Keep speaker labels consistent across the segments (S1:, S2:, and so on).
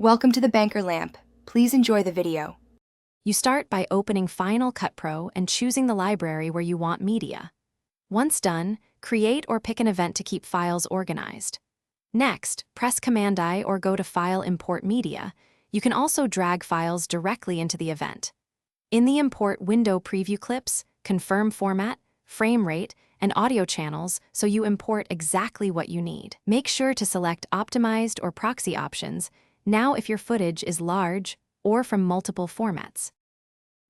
S1: Welcome to the Banker Lamp. Please enjoy the video.
S2: You start by opening Final Cut Pro and choosing the library where you want media. Once done, create or pick an event to keep files organized. Next, press Command-I or go to File Import Media. You can also drag files directly into the event. In the Import window, preview clips, confirm format, frame rate, and audio channels so you import exactly what you need. Make sure to select Optimized or Proxy options now if your footage is large or from multiple formats.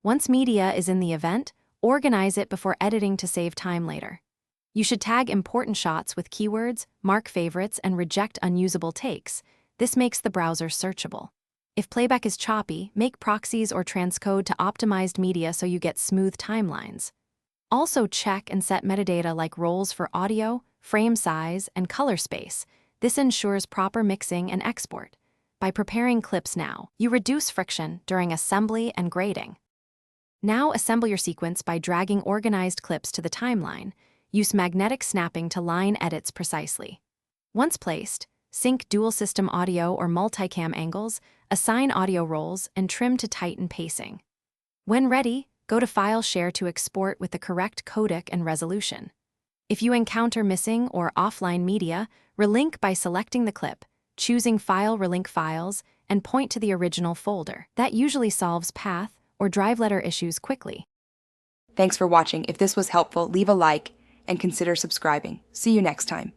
S2: Once media is in the event, organize it before editing to save time later. You should tag important shots with keywords, mark favorites, and reject unusable takes. This makes the browser searchable. If playback is choppy, make proxies or transcode to optimized media so you get smooth timelines. Also check and set metadata like roles for audio, frame size, and color space. This ensures proper mixing and export. By preparing clips now, you reduce friction during assembly and grading. Now assemble your sequence by dragging organized clips to the timeline. Use magnetic snapping to line edits precisely. Once placed, sync dual system audio or multicam angles, assign audio roles, and trim to tighten pacing. When ready, go to File Share to export with the correct codec and resolution. If you encounter missing or offline media, relink by selecting the clip, choosing File Relink Files, and point to the original folder. That usually solves path or drive letter issues quickly.
S1: Thanks for watching. If this was helpful, leave a like and consider subscribing. See you next time.